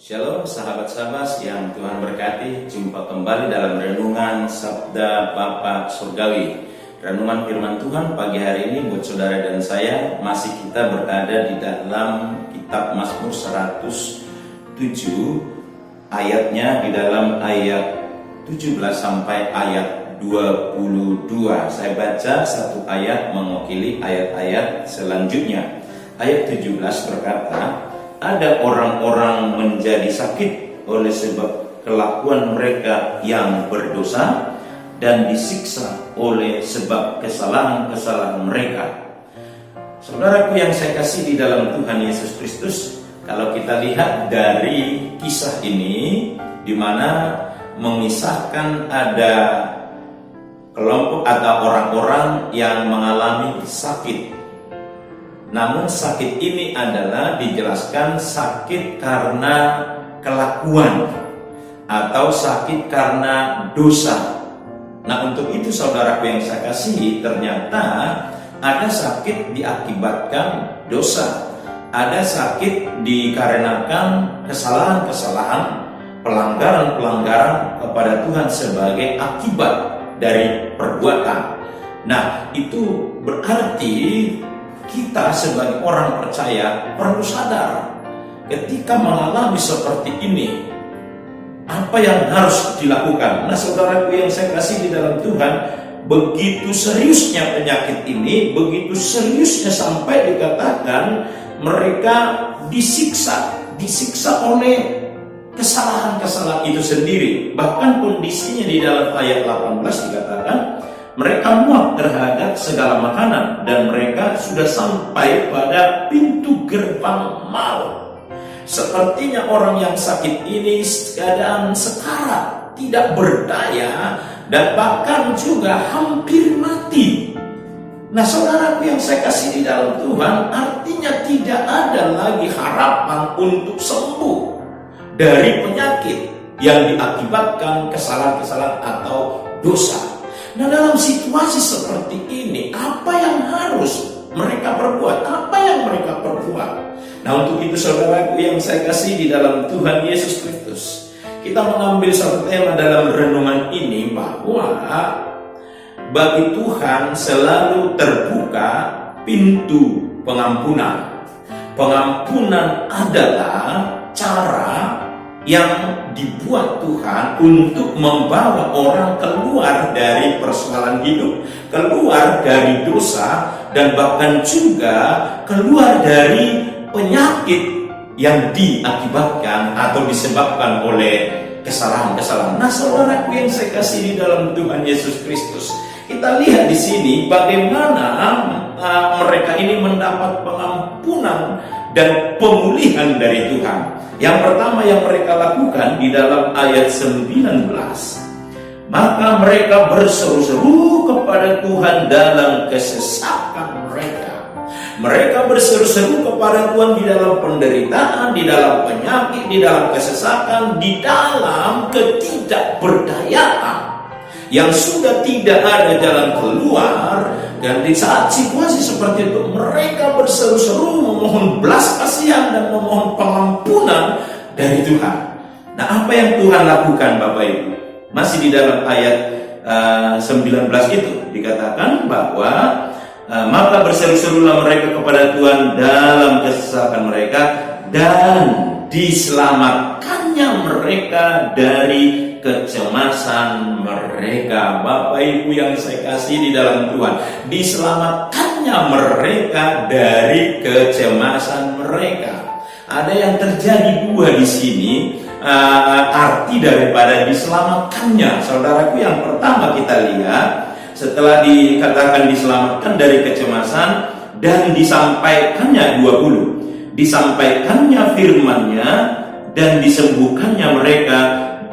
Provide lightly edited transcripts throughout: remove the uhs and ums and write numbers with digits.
Shalom sahabat-sahabat yang Tuhan berkati. Jumpa kembali dalam renungan Sabda Bapa Surgawi. Renungan firman Tuhan pagi hari ini buat saudara dan saya, masih kita berada di dalam kitab Mazmur 107, ayatnya di dalam ayat 17 sampai ayat 22. Saya baca satu ayat mewakili ayat-ayat selanjutnya. Ayat 17 berkata, ada orang-orang menjadi sakit oleh sebab kelakuan mereka yang berdosa dan disiksa oleh sebab kesalahan-kesalahan mereka. Saudaraku yang saya kasih di dalam Tuhan Yesus Kristus, kalau kita lihat dari kisah ini, di mana mengisahkan ada kelompok atau orang-orang yang mengalami sakit. Namun sakit ini adalah dijelaskan sakit karena kelakuan atau sakit karena dosa. Nah, untuk itu saudaraku yang saya kasihi, ternyata ada sakit diakibatkan dosa. Ada sakit dikarenakan kesalahan-kesalahan, pelanggaran-pelanggaran kepada Tuhan sebagai akibat dari perbuatan. Nah, itu berarti kita sebagai orang percaya perlu sadar ketika mengalami seperti ini, apa yang harus dilakukan. Nah, saudaraku yang saya kasih di dalam Tuhan, begitu seriusnya penyakit ini, begitu seriusnya sampai dikatakan mereka disiksa oleh kesalahan-kesalahan itu sendiri. Bahkan kondisinya di dalam ayat 18 dikatakan mereka muak terhadap segala makanan dan mereka sudah sampai pada pintu gerbang maut. Sepertinya orang yang sakit ini keadaan sekarat, tidak berdaya, dan bahkan juga hampir mati. Nah, saudaraku yang saya kasih di dalam Tuhan, artinya tidak ada lagi harapan untuk sembuh dari penyakit yang diakibatkan kesalahan-kesalahan atau dosa. Nah, dalam situasi seperti ini, apa yang harus mereka perbuat? Apa yang mereka perbuat? Nah, untuk itu saudaraku yang saya kasih di dalam Tuhan Yesus Kristus, kita mengambil satu tema dalam renungan ini, bahwa bagi Tuhan selalu terbuka pintu pengampunan. Pengampunan adalah cara yang dibuat Tuhan untuk membawa orang keluar dari persoalan hidup, keluar dari dosa, dan bahkan juga keluar dari penyakit yang diakibatkan atau disebabkan oleh kesalahan-kesalahan. Nah, saudaraku yang saya kasih di dalam Tuhan Yesus Kristus, kita lihat di sini bagaimana mereka ini mendapat pengampunan dan pemulihan dari Tuhan. Yang pertama yang mereka lakukan di dalam ayat 19, maka mereka berseru-seru kepada Tuhan dalam kesesakan mereka. Mereka berseru-seru kepada Tuhan di dalam penderitaan, di dalam penyakit, di dalam kesesakan, di dalam ketidakberdayaan yang sudah tidak ada jalan keluar. Dan di saat situasi seperti itu, mereka berseru-seru memohon belas kasihan dan memohon pengampunan dari Tuhan. Nah, apa yang Tuhan lakukan Bapak Ibu? Masih di dalam ayat 19 itu dikatakan bahwa maka berseru-serulah mereka kepada Tuhan dalam kesesakan mereka, dan diselamatkannya mereka dari kecemasan mereka. Bapak Ibu yang saya kasih di dalam Tuhan, diselamatkannya mereka dari kecemasan mereka. Ada yang terjadi dua di sini, arti daripada diselamatkannya. Saudaraku, yang pertama kita lihat, setelah dikatakan diselamatkan dari kecemasan dan disampaikannya 20, disampaikannya firman-Nya dan disembuhkannya mereka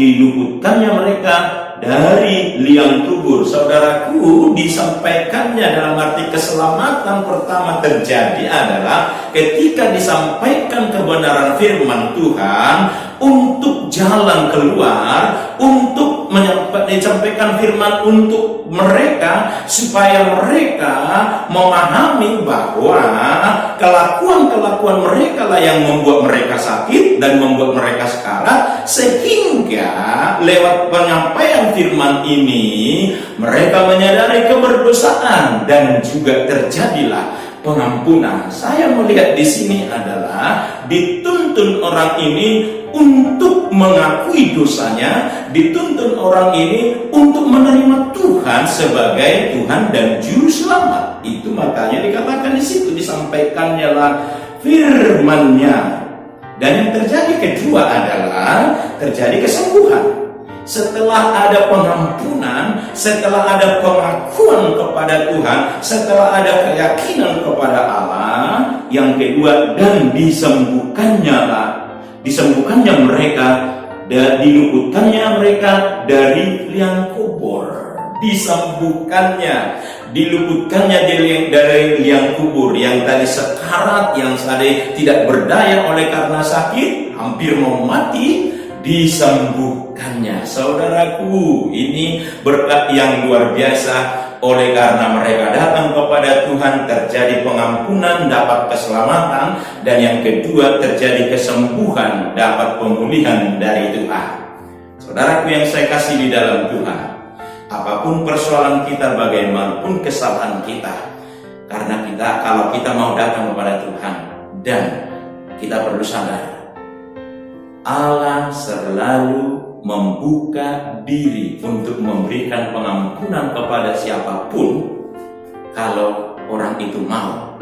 diluputkannya mereka dari liang kubur. Saudaraku, disampaikannya dalam arti keselamatan pertama terjadi adalah ketika disampaikan kebenaran firman Tuhan untuk jalan keluar, untuk disampaikan firman untuk mereka supaya mereka memahami bahwa kelakuan-kelakuan mereka lah yang membuat mereka sakit dan membuat mereka sekarat, sehingga lewat penyampaian firman ini mereka menyadari keberdosaan dan juga terjadilah pengampunan. Saya melihat di sini adalah dituntun orang ini untuk mengakui dosanya, dituntun orang ini untuk menerima Tuhan sebagai Tuhan dan Juru Selamat. Itu makanya dikatakan di situ, disampaikannya lah firman-Nya. Dan yang terjadi kedua adalah terjadi kesembuhan. Setelah ada pengampunan, setelah ada pengakuan kepada Tuhan, setelah ada keyakinan kepada Allah, yang kedua, dan disembuhkannya mereka, dan diluputkannya mereka dari liang kubur. Diluputkannya dari liang kubur, yang tadi sekarat, yang tadi tidak berdaya oleh karena sakit, hampir mau mati, disembuhkannya. Saudaraku, ini berkat yang luar biasa. Oleh karena mereka datang kepada Tuhan, terjadi pengampunan, dapat keselamatan, dan yang kedua terjadi kesembuhan, dapat pemulihan dari Tuhan. Saudaraku yang saya kasih di dalam Tuhan, apapun persoalan kita, bagaimanapun kesalahan kita, karena kalau kita mau datang kepada Tuhan, dan kita perlu sadar, Allah selalu membuka diri untuk memberikan pengampunan kepada siapapun kalau orang itu mau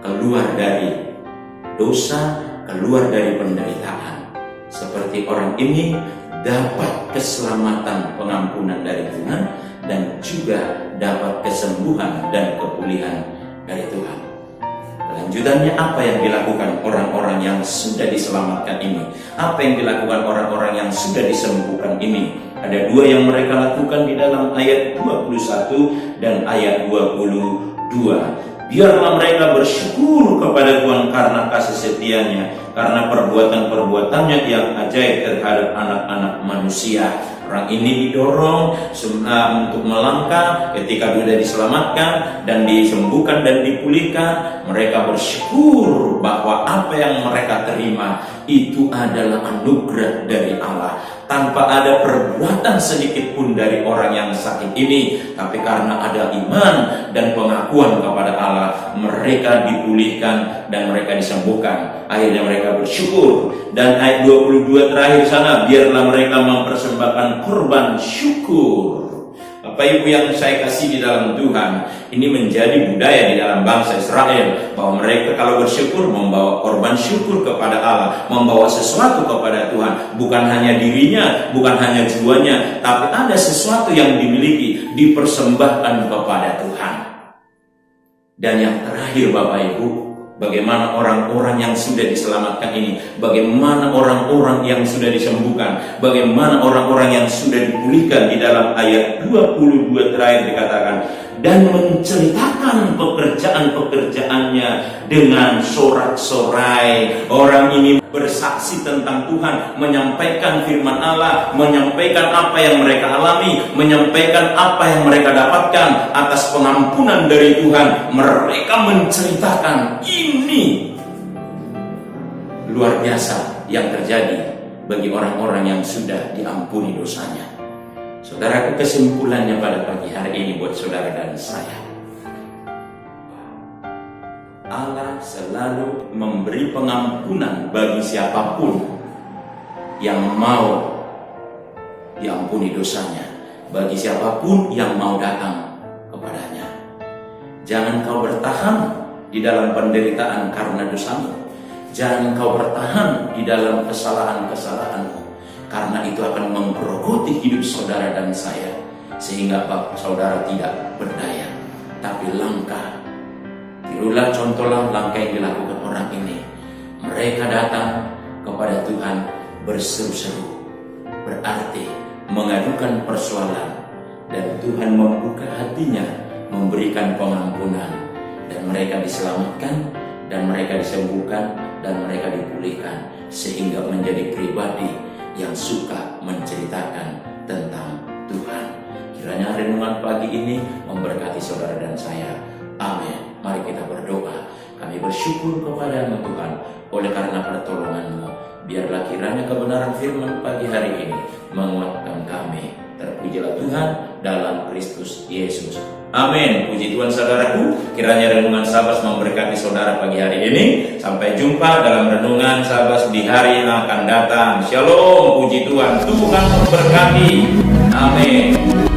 keluar dari dosa, keluar dari penderitaan. Seperti orang ini dapat keselamatan, pengampunan dari Tuhan, dan juga dapat kesembuhan dan kepulihan dari Tuhan. Lanjutannya, apa yang dilakukan orang-orang yang sudah diselamatkan ini? Apa yang dilakukan orang-orang yang sudah disembuhkan ini? Ada dua yang mereka lakukan di dalam ayat 21 dan ayat 22. Biarlah mereka bersyukur kepada Tuhan karena kasih setianya, karena perbuatan-perbuatannya yang ajaib terhadap anak-anak manusia. Orang ini didorong untuk melangkah ketika sudah diselamatkan dan disembuhkan dan dipulihkan. Mereka bersyukur bahwa apa yang mereka terima itu adalah anugerah dari Allah, tanpa ada perbuatan sedikit pun dari orang yang sakit ini. Tapi karena ada iman dan pengakuan kepada Allah, mereka dipulihkan dan mereka disembuhkan. Akhirnya mereka bersyukur. Dan ayat 22 terakhir sana, biarlah mereka mempersembahkan korban syukur. Bapak Ibu yang saya kasih di dalam Tuhan, ini menjadi budaya di dalam bangsa Israel, bahwa mereka kalau bersyukur membawa korban syukur kepada Allah, membawa sesuatu kepada Tuhan, bukan hanya dirinya, bukan hanya jiwanya, tapi ada sesuatu yang dimiliki, dipersembahkan kepada Tuhan. Dan yang terakhir Bapak Ibu, bagaimana orang-orang yang sudah diselamatkan ini, bagaimana orang-orang yang sudah disembuhkan, bagaimana orang-orang yang sudah dipulihkan. Di dalam ayat 22 terakhir dikatakan, dan menceritakan pekerjaan-pekerjaannya dengan sorak-sorai. Orang ini bersaksi tentang Tuhan, menyampaikan firman Allah, menyampaikan apa yang mereka alami, menyampaikan apa yang mereka dapatkan atas pengampunan dari Tuhan. Mereka menceritakan, ini luar biasa yang terjadi bagi orang-orang yang sudah diampuni dosanya. Saudaraku, kesimpulannya pada pagi hari ini buat saudara dan saya, Allah selalu memberi pengampunan bagi siapapun yang mau diampuni dosanya, bagi siapapun yang mau datang kepadanya. Jangan kau bertahan di dalam penderitaan karena dosamu. Jangan kau bertahan di dalam kesalahan-kesalahanmu, karena itu akan menggerogoti hidup saudara dan saya, sehingga saudara tidak berdaya. Tapi tirulah, contohlah langkah yang dilakukan orang ini. Mereka datang kepada Tuhan berseru-seru, berarti bukan persoalan. Dan Tuhan membuka hatinya, memberikan pengampunan, dan mereka diselamatkan, dan mereka disembuhkan, dan mereka dipulihkan, sehingga menjadi pribadi yang suka menceritakan tentang Tuhan. Kiranya renungan pagi ini memberkati saudara dan saya. Amin. Mari kita berdoa. Kami bersyukur kepada-Mu Tuhan, oleh karena pertolongan-Mu. Biarlah kiranya kebenaran firman pagi hari ini menguatkan kami. Terpujilah Tuhan dalam Kristus Yesus. Amin. Puji Tuhan saudaraku. Kiranya renungan Sabas memberkati saudara pagi hari ini. Sampai jumpa dalam renungan Sabas di hari yang akan datang. Shalom. Puji Tuhan. Tuhan memberkati. Amin.